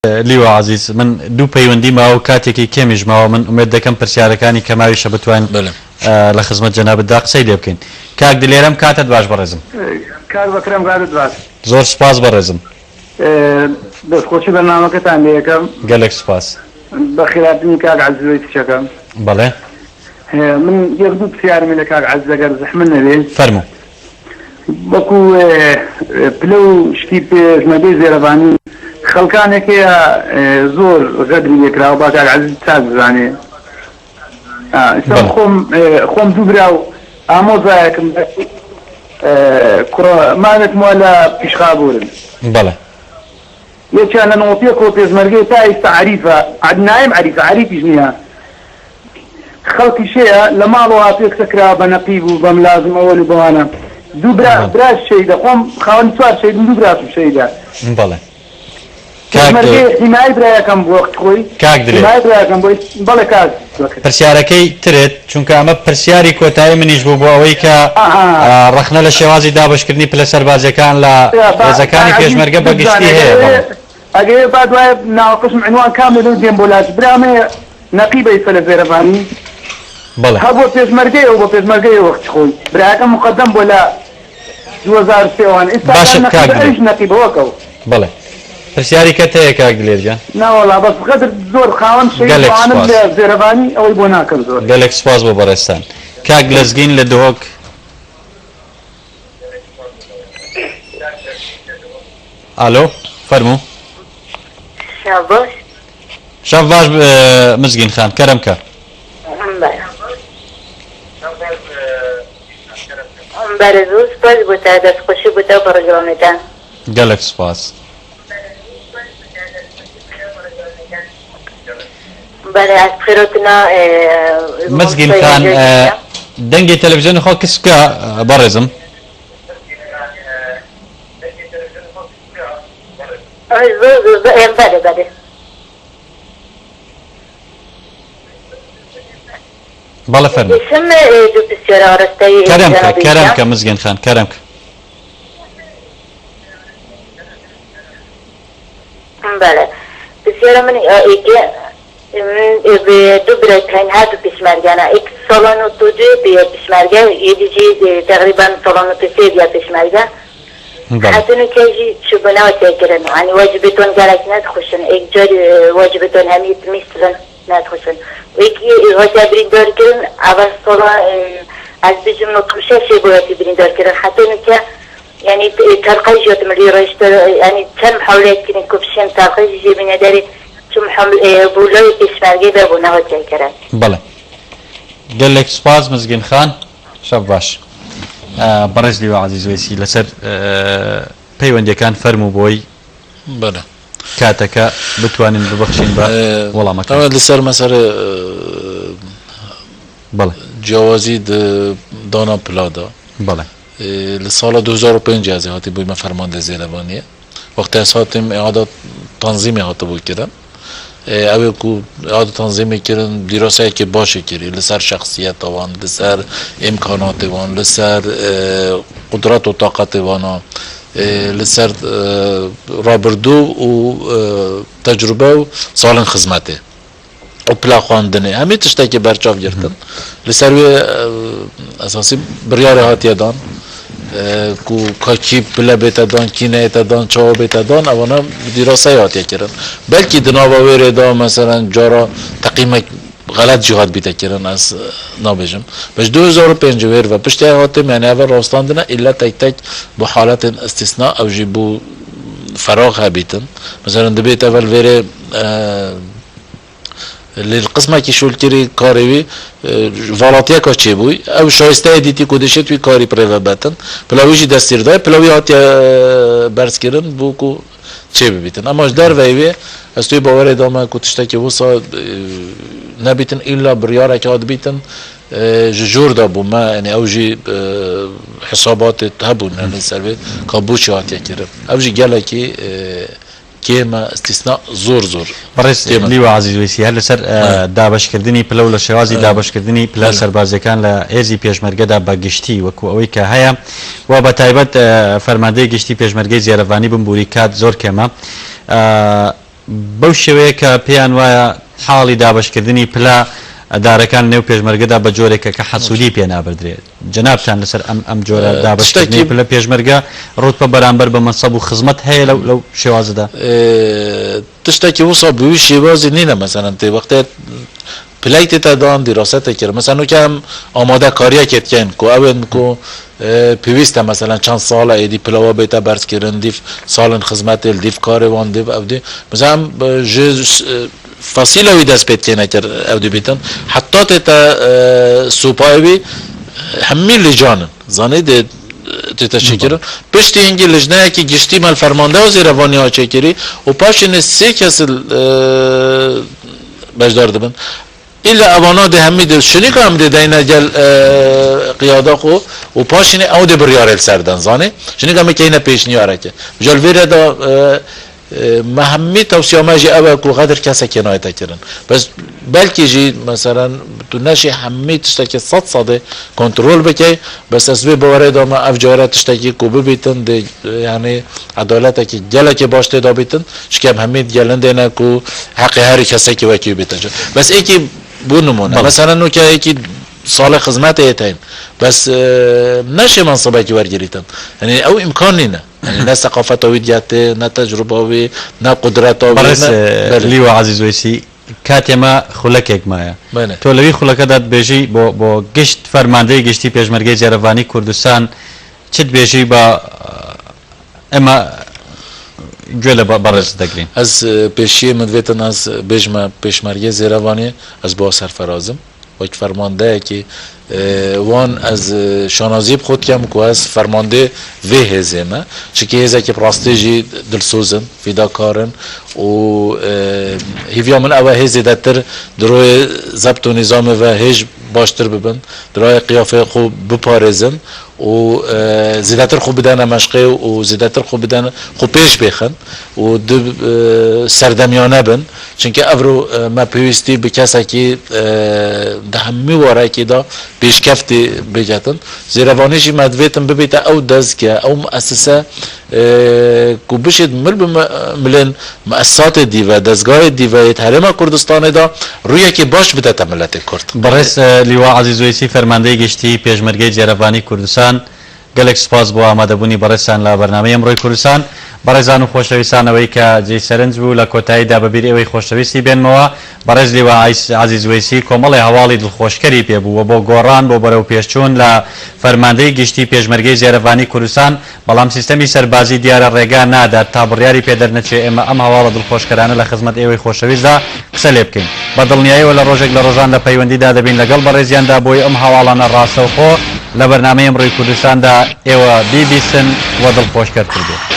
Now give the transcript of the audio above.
لیوە عزیز من دوو پەیوەندی ماوە کاتێکی کێمیش ماوە من ئومێد دەکەم پرسیارەکانی کەماویشە بتوانین لە خزمەت جەنابەتدا قسەی لێ بکەین. کاک دلێرەم کاتت باش بەڕێزم. کاک بەکرەم کاتت باش. زۆر سپاس بەڕێزم. دەستخۆشی بەرنامەکەتان لێ یەکەم. گەلێک سپاس. بە خێراتنی کاک عەزیزەوەی تشەکەم. بەڵێ. من یەک دوو پرسیارمی لە کاک عەزیز ئەگەر زەحمەت نەبێت. فەرموو. وەکو پلە و شتی پێشمەرگەی زێرەبانی خەڵکانێکەیە زۆر غەدری لێکراوە با کاک عەزیز چاک بزانێ. خۆم دوو برا و ئامۆزایەکم مانێکمە لە پیشخابوورن. بەڵێ. یەکیان لە 95 پێشمەرگەی تا ئێستا عەریفە نایم عەریفە عەریفیش نییە. خەڵکیشەیە لە ماڵەوە پێکسە کرا بە نەقیب و بە ملازمەوە لە بەوانە. دوو براش شەیدە خۆم خاوەن چوار شەید دوو براشم شەیدە. بەڵێ. حیمای برایەکەم بۆ وەخت خۆی کاک برایەکەم بۆی بەڵێ کاک پرسیارەکەی ترێت چونکە ئەمە پرسیاری کۆتایی منیش بوو بۆ ئەوەی کە ڕەخنە لە شێوازی دابشکردنی پلە سەربازەکان لە هێزەکانی پێشمەرگە بەگشتی هەیە. ئەگەر با دوایە ناوەقسم عنوان کامل و دێم بۆ لاش برامێ نەقیبەی فەلە زێرەبانی بەڵێ هە بۆ پێشمەرگەی و بۆ پێشمەرگەی وەخت خۆی برایەکەم مقدم بۆ لە 2003 ئێستا نەقیبەوەکەو. بەڵێ. پرسیاری کە تەیە کاک دلێرجان؟ ناوەڵا بەس بقدر زۆر خاوەن شەیدوانم لە زێرەبانی ئەوەی بۆ ناکەم زۆر. گەلێک سپاس بۆ بەڕێستان. کاک لەزگین لە دهۆک. ئالۆ فەرموو. شەو باش مزگین خان کەرەم کە. بەرەزوو سپاس بۆ تا دەستخۆشی بۆ تا بەڕێگەڵانەتان. گەلێک سپاس. بله از خیراتنا مزگین خان دنگی تلویزیون خو کس که برزم بله بله بله فرمي اسم دو بسیار آرستایی كرم مزگین خان كرم بله بسیار من دو برایترین هر دو پیشمرگانه ایک سالان و توجه به پیشمرگه یدیجی تقریبا سالان و تسیر یا پیشمرگه حتی نکیجی شبنا و تیگرن یعنی واجبتون گرک ندخوشن ایک جاری واجبتون همید میسترن ندخوشن و ایکی غاچه بریندار کرن اول سالان از بجم نطمشه شی بایتی بریندار کرن حتی نکه یعنی تلقای جات ملی رشتر یعنی چند محاولت کنین کفشن تلقای جیبینه داری چون بولای پیشمرگی به بونه جای کرد. بله. گلک سپاس مزگین خان شب باش. برز لیو عزیز ویسی لسر پیوندی کان فرمو بوی. بله. کاتکا بتوانیم ببخشین با ولا مکان. اول لسر مسئله بله. جوازی دانا پلادا. بله. لسال 2005 از هاتی بوی من فرمانده زیربانیه. وقتی از هاتیم اعادت تنظیم هات بود کردم. اوی کو اعاده تنظیم کردن دراسه که باشه کردی لسر شخصیت وان لسر امکانات وان لسر قدرت و طاقت وانا لسر رابردو و تجربه و سال خدمته و پلا خواندنه همه تشتا که برچاف گرفتن لسر وی اساسی بریار هاتی دان کو کاکی پلا بیت دان کینه دان چاو بیت دان اونا دراسه هاتی کردن بلکه دناویر دا مثلا جارا تقییم غلط جهات بیت کردن از نابجم بس 2005 و پشت هاتم یعنی اول راستاندنه الا تک تک با حالت استثناء او جیبو فراغ بیتن مثلا دبیت اول ویره للقسمه که شول کری کاروی والاتیا که چه بوی او شایسته دیتی کدشه توی کاری پرو باتن پلاویشی دستیر دای پلاوی هاتی برس کردن بو کو چه بیتن اما در ویوی از توی باور ادامه کتشته که وصا نبیتن الا بریاره که هاد بیتن جور دا بو ما یعنی اوجی حسابات هبون یعنی سرویت کابوچی هاتی کردن اوجی گله که كيما استثناء زور برس ليو عزيز ويسي هل سر دابشکردنی پلو لشوازی دابشکردنی پلا سربازەکان لە ئێزی پێشمەرگەدا بە گشتی وەکو ئەوەی کە هەیە و بە تایبەت فەرماندەی گشتی پێشمەرگەی زێرەڤانی بمبووری کات زۆر کێمە بەو شێوەیە کە پێیان وایە حاڵی دابشکردنی پلا دارەکان نێو پێشمەرگەدا بە جۆرێکە کە حەسوودی پێ نابدرێت جەنابتان لەسەر ئەم جۆرە دابشکردنی پلە پێشمەرگە ڕوتبە بەرامبەر بە مەنسەب و خزمەت هەیە لەو شێوازەدا تشتێکی وسا بوی شێوازی نینە مەسەن تێ وەختێ پلای تێتا دان دیراسەتە کرد مەسەن وکەم ئامادە کاریەکێتکەن کو ئەوێن کو پێویستە مەسەن چەند ساڵە ئێدی پلەوە بێتە بەرزکردن دیف ساڵن خزمەتێ دیف کارێوان دیف ئەودی مەسەن فصيلة دەست پێت تێ نەکرد ئەو دەبێتن حتا تێتە سوپایوی هەممی لجانن زانێ تێتە چێکردن پشتی هەنگی لژنەیەکی گشتی مەلفەرمانده و زێرەڤانیها چێکردی و پاشینە سێ کەس بەشدار دەبن إلا أبانا ده همي ده شنو كم ده دينا جل قيادة خو وباشينه أو ده بريار السردان زانه شنو كم كينا بيشني أراكه جل فيرا ده مهمي توصية ما جي أبا كل قدر كاسة كناية تكرن بس بلكي جي مثلا تناشي همي تشتكي صد كنترول بكي بس أسباب بورد ما أفجارات تشتكي كوب بيتن ده يعني عدالتك جلك باشته دا بيتن شكم همي جلن دينا كو حق هاري كاسة كي وكي بيتن بس إيكي بونمونه مثلا نو كي صالح خدمته يتين بس نشي منصبك ورجريتن يعني او امكاننا يعني لا ثقافته ويدياته لا تجربه وي لا قدراته برس ليوا عزيز ويسي كاتما خلكك مايا تولوي خلكدات بيجي بو گشت فرمانده گشتي پێشمەرگەی جێرەڤانی کوردستان چت بيجي با اما گوێ بەڕێز دەگرین ئەس پێشیە مدوێتن ئەس بێژمە پێشمەرگەی زێرەڤانیە ئەس بۆ سەرفەرازم وەک فەرماندەیەکی وان از شانازی خود کم کو از فرمانده و هزمه چکی هزه که پراستیجی دلسوزن فداکارن و هیویا من اوه هزه دتر دروی ضبط و نظام و هج باشتر ببن دروی قیافه خوب بپارزن و زیادتر خوب بدن مشقه و زیادتر خوب بدن خوب پیش بخن و سردمیانه بن چونکه ابرو ما پیوستی به کسی که ده همی واره که دا پیشکفتی بجاتن زیروانیشی مدویتن ببیت او دزگه او مؤسسه کو بشید ملن مؤسسات دیوه دزگاه دیوه حرم کردستان دا روی که باش بده ملت کرد برس لیوا عزیز ویسی فرمانده گشتی پێشمەرگەی جێرەڤانی کوردستان گەلێک سپاس بۆ ئامادەبوونی بەڕێزتان لە بەرنامەی ئەمڕۆی کوردستان بەڕێزان و خۆشەویستانەوەی کە جێی سەرنج بوو لە کۆتاییدا بەبیر ئێوەی خۆشەویستی بێنمەوە بەڕێز لیوا عزیز ویسی کۆمەڵی هەواڵی دڵخۆشکەری پێبوو بۆ گۆڕان بۆ بەرەو پێشچوون لە فەرماندەی گشتی پێشمەرگەی جێرەڤانی کوردستان بەڵام سیستەمی سەربازی دیارە ڕێگا نادات تا بڕیاری پێدەرنەچێ ئێمە ئەم هەواڵە دڵخۆشکەرانە لە خزمەت ئێوەی خۆشەویستدا قسە لێ بکەین بە دڵنیاییەوە لە ڕۆژێک لە ڕۆژان لە پەیوەندیدا دەبین لەگەڵ بەڕێزیاندا بۆی ئەم هەواڵانە ڕاستەوخۆ لە بەرنامەی ئەمڕۆی کوردستاندا ئێوە بیبیستن وە دڵخۆشکەرتر بێت